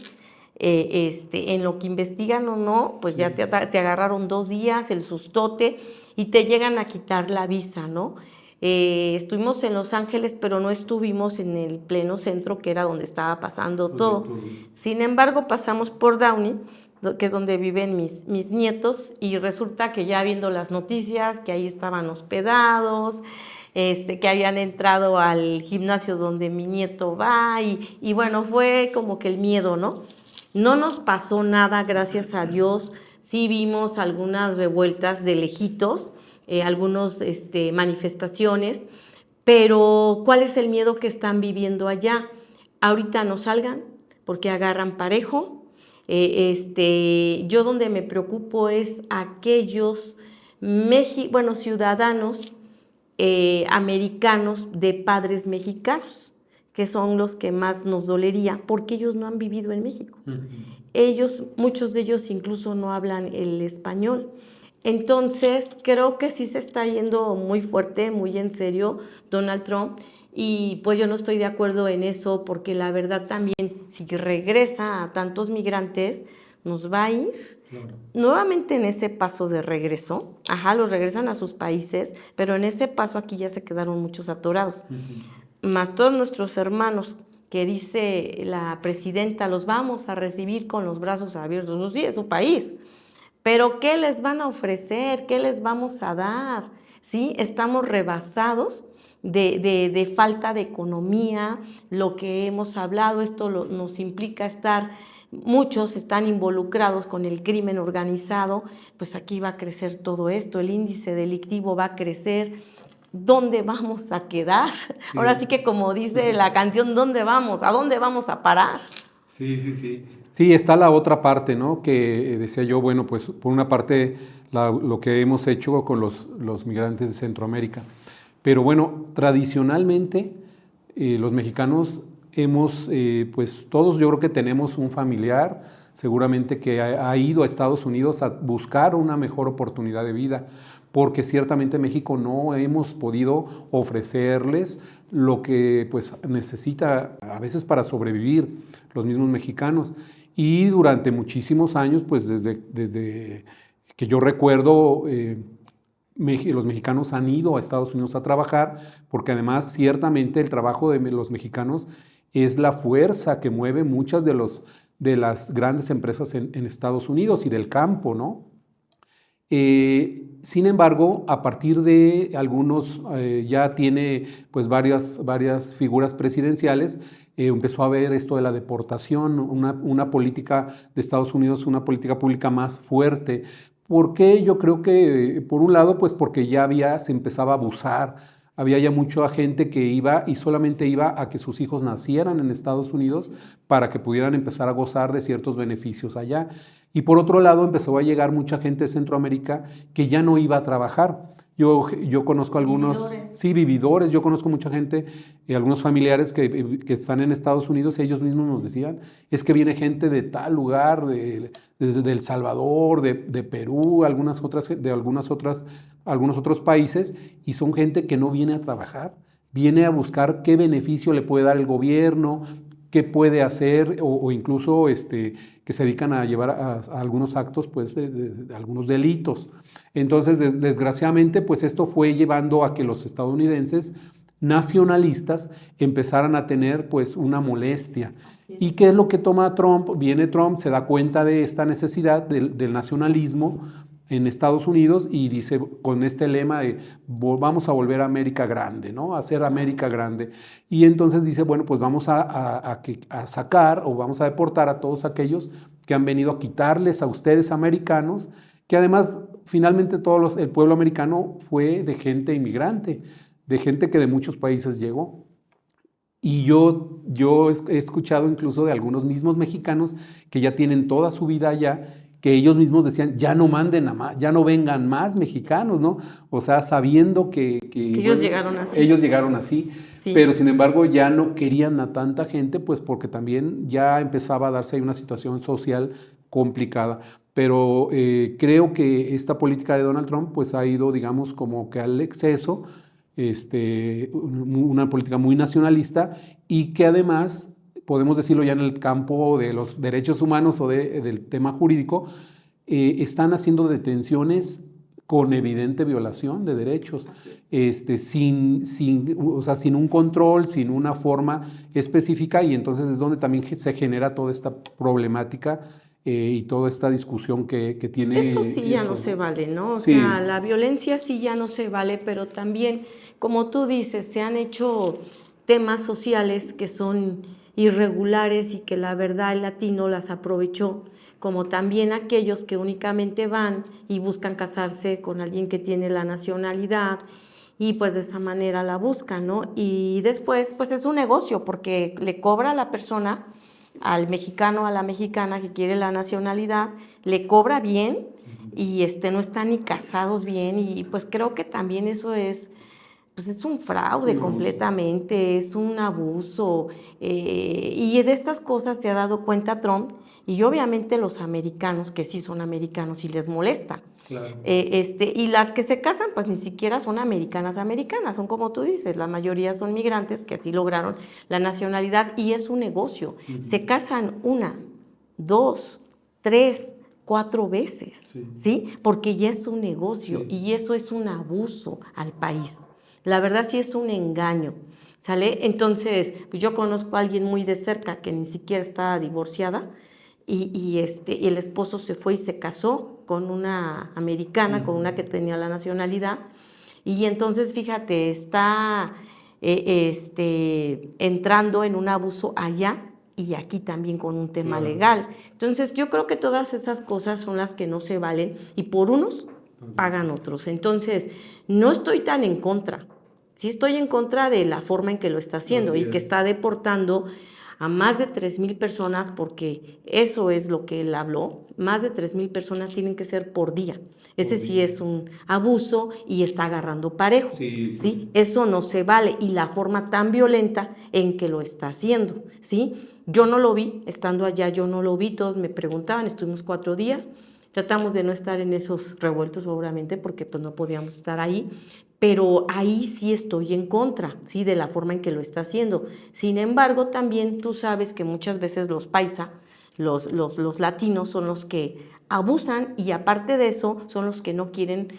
en lo que investigan o no, pues ya te agarraron 2 días, el sustote, y te llegan a quitar la visa, ¿no? Estuvimos en Los Ángeles, pero no estuvimos en el pleno centro, que era donde estaba pasando todo. Sin embargo, pasamos por Downey, que es donde viven mis nietos, y resulta que ya viendo las noticias, que ahí estaban hospedados, que habían entrado al gimnasio donde mi nieto va, y bueno, fue como que el miedo, ¿no? No nos pasó nada, gracias a Dios. Sí vimos algunas revueltas de lejitos, algunas manifestaciones, pero ¿cuál es el miedo que están viviendo allá? Ahorita no salgan porque agarran parejo. Yo donde me preocupo es aquellos ciudadanos americanos de padres mexicanos, que son los que más nos dolería, porque ellos no han vivido en México. Muchos de ellos incluso no hablan el español. Entonces, creo que sí se está yendo muy fuerte, muy en serio Donald Trump, y pues yo no estoy de acuerdo en eso, porque la verdad también, si regresa a tantos migrantes, nos va a ir nuevamente en ese paso de regreso. Los regresan a sus países, pero en ese paso aquí ya se quedaron muchos atorados. Más todos nuestros hermanos que dice la presidenta, los vamos a recibir con los brazos abiertos. Pues sí, es su país, pero ¿qué les van a ofrecer? ¿Qué les vamos a dar? ¿Sí? Estamos rebasados de falta de economía, lo que hemos hablado, esto nos implica muchos están involucrados con el crimen organizado, pues aquí va a crecer todo esto, el índice delictivo va a crecer. ¿Dónde vamos a quedar? Sí. Ahora sí que como dice la canción, ¿dónde vamos? ¿A dónde vamos a parar? Sí, sí, sí. Sí, está la otra parte, ¿no? Que decía yo, bueno, pues por una parte lo que hemos hecho con los migrantes de Centroamérica. Pero bueno, tradicionalmente los mexicanos pues todos yo creo que tenemos un familiar, seguramente que ha ido a Estados Unidos a buscar una mejor oportunidad de vida, porque ciertamente en México no hemos podido ofrecerles lo que pues necesita a veces para sobrevivir los mismos mexicanos. Y durante muchísimos años, pues desde que yo recuerdo, los mexicanos han ido a Estados Unidos a trabajar, porque además ciertamente el trabajo de los mexicanos es la fuerza que mueve muchas de las grandes empresas en Estados Unidos y del campo, ¿no? Sin embargo, a partir de algunos, ya tiene pues varias figuras presidenciales, empezó a haber esto de la deportación, una política de Estados Unidos, una política pública más fuerte. ¿Por qué? Yo creo que, por un lado, pues porque se empezaba a abusar, había ya mucha gente que iba y solamente iba a que sus hijos nacieran en Estados Unidos para que pudieran empezar a gozar de ciertos beneficios allá. Y por otro lado empezó a llegar mucha gente de Centroamérica que ya no iba a trabajar. Yo conozco algunos, vividores. Sí, vividores, yo conozco mucha gente, algunos familiares que están en Estados Unidos, ellos mismos nos decían, es que viene gente de tal lugar, de El Salvador, de Perú, algunos otros países, y son gente que no viene a trabajar, viene a buscar qué beneficio le puede dar el gobierno, qué puede hacer, o incluso que se dedican a llevar a algunos actos, pues, de algunos delitos. Entonces, desgraciadamente, pues esto fue llevando a que los estadounidenses nacionalistas empezaran a tener, pues, una molestia. ¿Y qué es lo que toma Trump? Viene Trump, se da cuenta de esta necesidad del nacionalismo en Estados Unidos y dice con este lema de vamos a volver a América grande, ¿no? A hacer América grande. Y entonces dice, bueno, pues vamos a sacar o vamos a deportar a todos aquellos que han venido a quitarles a ustedes americanos, que además finalmente el pueblo americano fue de gente inmigrante, de gente que de muchos países llegó. Y yo he escuchado incluso de algunos mismos mexicanos que ya tienen toda su vida allá, que ellos mismos decían, ya no manden ya no vengan más mexicanos, ¿no? O sea, sabiendo que ellos llegaron así. Ellos llegaron así, sí. Pero sin embargo ya no querían a tanta gente, pues porque también ya empezaba a darse ahí una situación social complicada. Pero creo que esta política de Donald Trump pues ha ido, digamos, como que al exceso, una política muy nacionalista y que además, podemos decirlo ya en el campo de los derechos humanos o del tema jurídico, están haciendo detenciones con evidente violación de derechos, sin un control, sin una forma específica, y entonces es donde también se genera toda esta problemática y toda esta discusión que tiene. Eso sí ya no se vale, ¿no? O sí. sea, la violencia sí ya no se vale, pero también, como tú dices, se han hecho temas sociales que son irregulares y que la verdad el latino las aprovechó, como también aquellos que únicamente van y buscan casarse con alguien que tiene la nacionalidad y pues de esa manera la buscan, ¿no? Y después pues es un negocio porque le cobra a la persona, al mexicano, a la mexicana que quiere la nacionalidad, le cobra bien y no están ni casados bien y pues creo que también eso es un fraude completamente, es un abuso y de estas cosas se ha dado cuenta Trump y obviamente los americanos, que sí son americanos y les molesta. Claro. Y las que se casan pues ni siquiera son americanas, son como tú dices, la mayoría son migrantes que así lograron la nacionalidad y es un negocio. Se casan 1, 2, 3, 4 veces, ¿sí? Porque ya es un negocio y eso es un abuso al país. La verdad sí es un engaño. ¿sale? Entonces, pues yo conozco a alguien muy de cerca que ni siquiera está divorciada y el esposo se fue y se casó con una americana, con una que tenía la nacionalidad, y entonces, fíjate, está entrando en un abuso allá y aquí también con un tema legal. Entonces, yo creo que todas esas cosas son las que no se valen y por unos pagan otros. Entonces, no estoy tan en contra. Sí estoy en contra de la forma en que lo está haciendo y que está deportando a más de 3,000 personas, porque eso es lo que él habló, más de 3,000 personas tienen que ser por día. Ese sí es un abuso y está agarrando parejo, ¿sí? Eso no se vale y la forma tan violenta en que lo está haciendo, ¿sí? Yo no lo vi, estando allá yo no lo vi, todos me preguntaban, estuvimos 4 días, tratamos de no estar en esos revueltos obviamente porque pues no podíamos estar ahí, pero ahí sí estoy en contra, ¿sí? De la forma en que lo está haciendo. Sin embargo, también tú sabes que muchas veces los paisa, los latinos son los que abusan y aparte de eso son los que no quieren,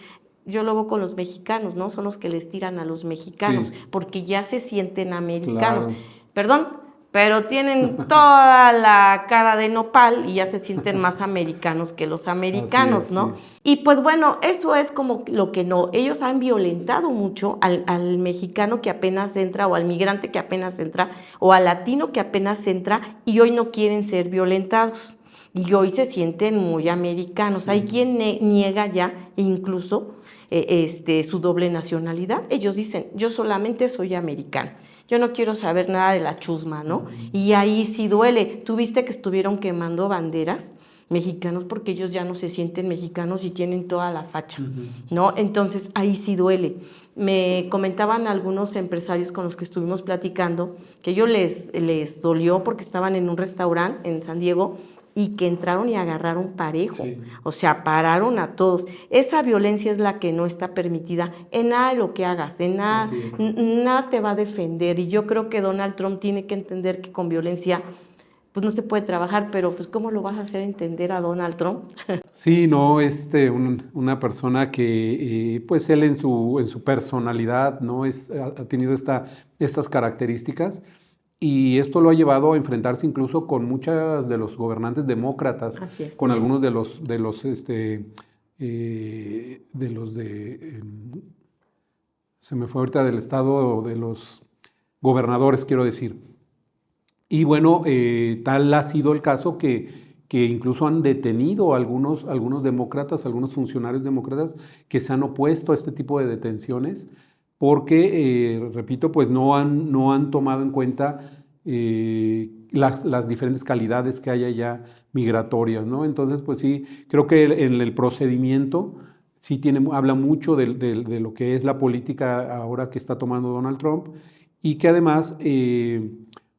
yo lo veo con los mexicanos, ¿no? Son los que les tiran a los mexicanos porque ya se sienten americanos. Perdón, pero tienen toda la cara de nopal y ya se sienten más americanos que los americanos, ¿no? Y pues bueno, eso es como lo que no, ellos han violentado mucho al mexicano que apenas entra o al migrante que apenas entra o al latino que apenas entra y hoy no quieren ser violentados y hoy se sienten muy americanos. Hay quien niega ya incluso su doble nacionalidad. Ellos dicen, yo solamente soy americano. Yo no quiero saber nada de la chusma, ¿no? Y ahí sí duele. ¿Tú viste que estuvieron quemando banderas mexicanos porque ellos ya no se sienten mexicanos y tienen toda la facha, ¿no? Entonces ahí sí duele. Me comentaban algunos empresarios con los que estuvimos platicando que ellos les dolió porque estaban en un restaurante en San Diego y que entraron y agarraron parejo, o sea, pararon a todos. Esa violencia es la que no está permitida en nada de lo que hagas, en nada, nada te va a defender. Y yo creo que Donald Trump tiene que entender que con violencia pues no se puede trabajar, pero pues ¿cómo lo vas a hacer entender a Donald Trump? Sí, no, una persona que, pues él en su personalidad, ¿no? Ha tenido estas características y esto lo ha llevado a enfrentarse incluso con muchas de los gobernantes demócratas, Así es. con algunos se me fue ahorita del estado de los gobernadores, quiero decir. Y bueno, tal ha sido el caso que incluso han detenido a algunos demócratas, algunos funcionarios demócratas que se han opuesto a este tipo de detenciones porque, repito, pues no han tomado en cuenta las diferentes calidades que hay allá migratorias, ¿no? Entonces, pues sí, creo que en el procedimiento sí habla mucho de lo que es la política ahora que está tomando Donald Trump y que además,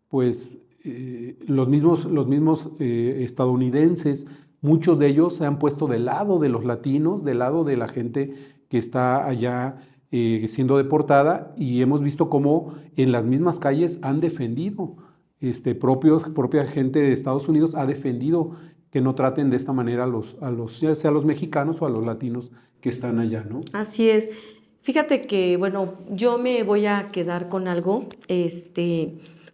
pues los mismos estadounidenses, muchos de ellos se han puesto del lado de los latinos, del lado de la gente que está allá siendo deportada y hemos visto cómo en las mismas calles han defendido, propia gente de Estados Unidos ha defendido que no traten de esta manera ya sea a los mexicanos o a los latinos que están allá, ¿no? Así es. Fíjate que, bueno, yo me voy a quedar con algo,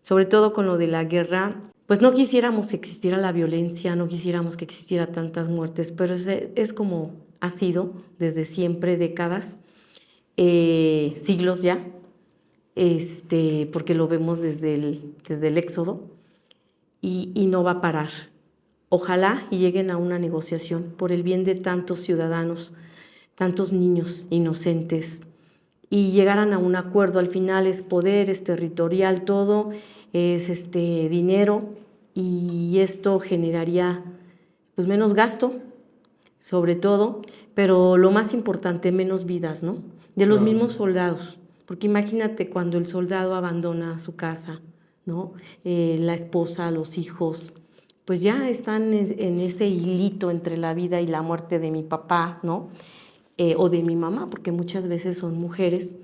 sobre todo con lo de la guerra. Pues no quisiéramos que existiera la violencia, no quisiéramos que existiera tantas muertes, pero es como ha sido desde siempre, décadas, siglos ya, porque lo vemos desde el Éxodo y no va a parar. Ojalá y lleguen a una negociación por el bien de tantos ciudadanos, tantos niños inocentes y llegaran a un acuerdo. Al final es poder, es territorial, todo es dinero y esto generaría pues menos gasto, sobre todo, pero lo más importante, menos vidas, ¿no? De los mismos soldados, porque imagínate cuando el soldado abandona su casa, ¿no? La esposa, los hijos, pues ya están en ese hilito entre la vida y la muerte de mi papá, ¿no? O de mi mamá, porque muchas veces son mujeres.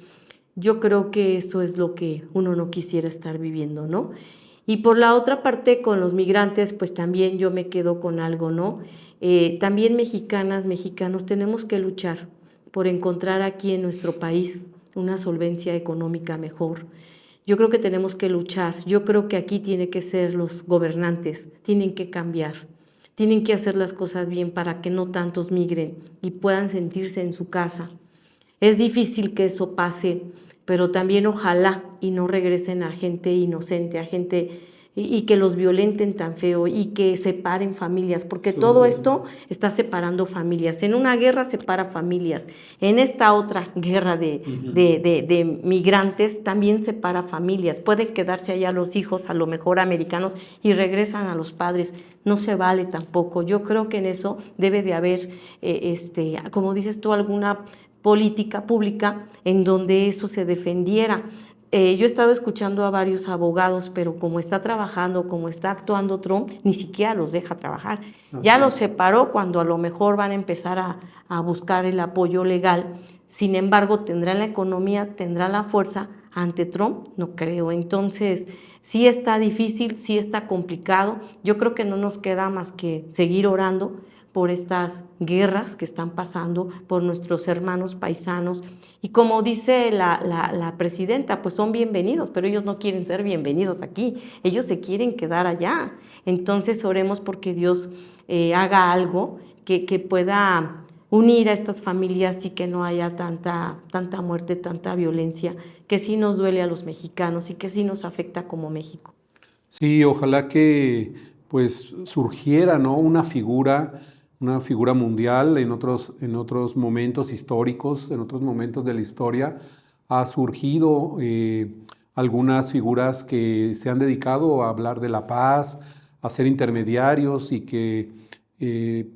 Yo creo que eso es lo que uno no quisiera estar viviendo, ¿no? Y por la otra parte, con los migrantes, pues también yo me quedo con algo, ¿no? También mexicanas, mexicanos, tenemos que luchar por encontrar aquí en nuestro país una solvencia económica mejor. Yo creo que tenemos que luchar. Yo creo que aquí tiene que ser los gobernantes, tienen que cambiar. Tienen que hacer las cosas bien para que no tantos migren y puedan sentirse en su casa. Es difícil que eso pase, pero también ojalá y no regresen a gente inocente, a gente y que los violenten tan feo y que separen familias, porque todo esto está separando familias. En una guerra separa familias, en esta otra guerra de migrantes también separa familias. Pueden quedarse allá los hijos, a lo mejor americanos, y regresan a los padres. No se vale tampoco. Yo creo que en eso debe de haber, como dices tú, alguna política pública en donde eso se defendiera. Yo he estado escuchando a varios abogados, pero como está trabajando, como está actuando Trump, ni siquiera los deja trabajar. Ya los separó cuando a lo mejor van a empezar a buscar el apoyo legal. Sin embargo, ¿tendrá la economía, tendrá la fuerza ante Trump? No creo. Entonces, sí está difícil, sí está complicado. Yo creo que no nos queda más que seguir orando por estas guerras que están pasando, por nuestros hermanos paisanos. Y como dice la presidenta, pues son bienvenidos, pero ellos no quieren ser bienvenidos aquí, ellos se quieren quedar allá. Entonces oremos porque Dios haga algo que pueda unir a estas familias y que no haya tanta muerte, tanta violencia, que sí nos duele a los mexicanos y que sí nos afecta como México. Sí, ojalá que pues surgiera, ¿no?, una figura mundial en otros momentos históricos, en otros momentos de la historia. Ha surgido algunas figuras que se han dedicado a hablar de la paz, a ser intermediarios y que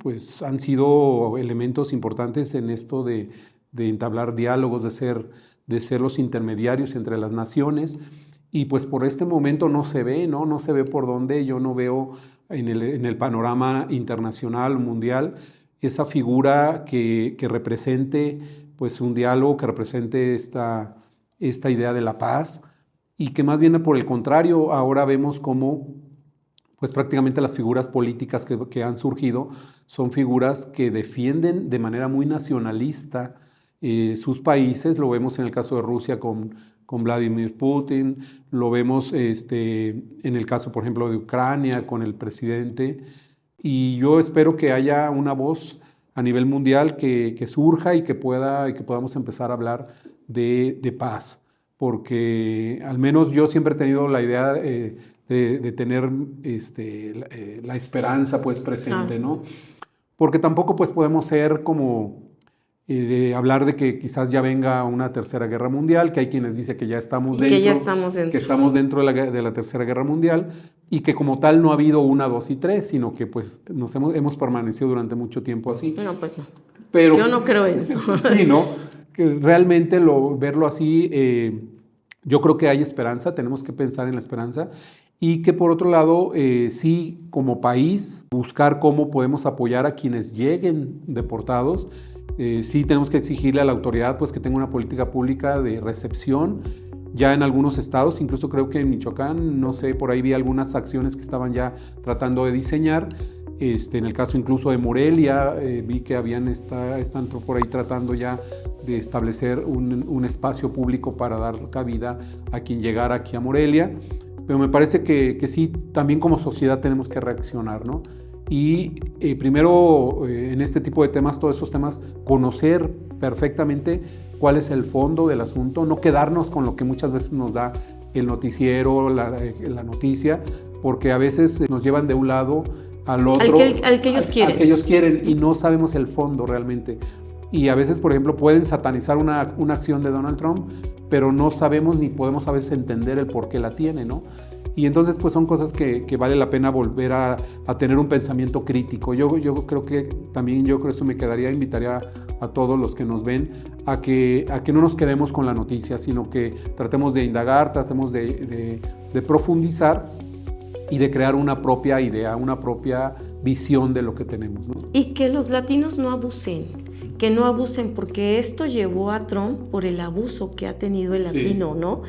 pues han sido elementos importantes en esto de entablar diálogos, de ser los intermediarios entre las naciones. Y pues por este momento no se ve, ¿no? No se ve por dónde. Yo no veo en el panorama internacional, mundial, esa figura que represente pues un diálogo, que represente esta idea de la paz, y que más bien por el contrario, ahora vemos cómo pues prácticamente las figuras políticas que han surgido son figuras que defienden de manera muy nacionalista sus países. Lo vemos en el caso de Rusia con Vladimir Putin, lo vemos en el caso, por ejemplo, de Ucrania con el presidente, y yo espero que haya una voz a nivel mundial que surja y que podamos empezar a hablar de paz, porque al menos yo siempre he tenido la idea de tener la esperanza pues presente, ¿no? Porque tampoco pues podemos ser como de hablar de que quizás ya venga una tercera guerra mundial, que hay quienes dicen que ya estamos dentro, que estamos dentro de la tercera guerra mundial, y que como tal no ha habido 1, 2 y 3, sino que pues hemos permanecido durante mucho tiempo así. No, pues no. Pero, yo no creo en eso. Sí, ¿no? Que realmente verlo así, yo creo que hay esperanza, tenemos que pensar en la esperanza, y que por otro lado, sí, como país, buscar cómo podemos apoyar a quienes lleguen deportados. Sí tenemos que exigirle a la autoridad pues que tenga una política pública de recepción. Ya en algunos estados, incluso creo que en Michoacán, no sé, por ahí vi algunas acciones que estaban ya tratando de diseñar. En el caso incluso de Morelia, vi que están por ahí tratando ya de establecer un espacio público para dar cabida a quien llegara aquí a Morelia. Pero me parece que sí, también como sociedad tenemos que reaccionar, ¿no? Y primero en este tipo de temas, todos esos temas, conocer perfectamente cuál es el fondo del asunto, no quedarnos con lo que muchas veces nos da el noticiero, la noticia, porque a veces nos llevan de un lado al otro, al que ellos quieren, y no sabemos el fondo realmente. Y a veces, por ejemplo, pueden satanizar una acción de Donald Trump, pero no sabemos ni podemos a veces entender el por qué la tiene, ¿no? Y entonces pues son cosas que vale la pena volver a tener un pensamiento crítico. Yo creo que también, esto invitaría a todos los que nos ven a que no nos quedemos con la noticia, sino que tratemos de indagar, tratemos de profundizar y de crear una propia idea, una propia visión de lo que tenemos, ¿no? Y que los latinos no abusen, porque esto llevó a Trump por el abuso que ha tenido el latino, sí, ¿no?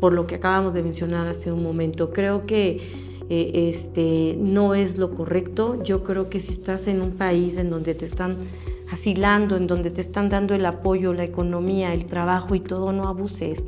Por lo que acabamos de mencionar hace un momento. Creo que no es lo correcto. Yo creo que si estás en un país en donde te están asilando, en donde te están dando el apoyo, la economía, el trabajo y todo, no abuses,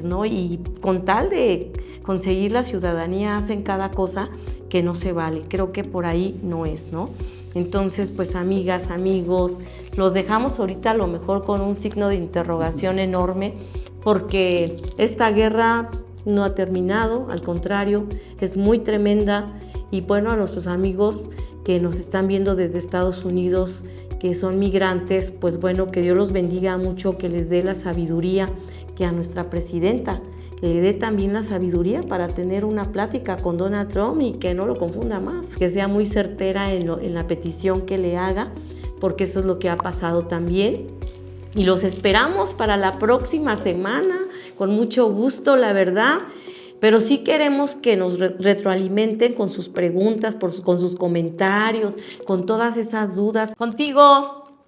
¿no? Y con tal de conseguir la ciudadanía hacen cada cosa que no se vale. Creo que por ahí no es, ¿no? Entonces, pues amigas, amigos, los dejamos ahorita a lo mejor con un signo de interrogación enorme, porque esta guerra no ha terminado, al contrario, es muy tremenda. Y bueno, a nuestros amigos que nos están viendo desde Estados Unidos, que son migrantes, pues bueno, que Dios los bendiga mucho, que les dé la sabiduría, que a nuestra presidenta le dé también la sabiduría para tener una plática con Donald Trump y que no lo confunda más, que sea muy certera en la petición que le haga, porque eso es lo que ha pasado también. Y los esperamos para la próxima semana, con mucho gusto, la verdad. Pero sí queremos que nos retroalimenten con sus preguntas, con sus comentarios, con todas esas dudas. Contigo.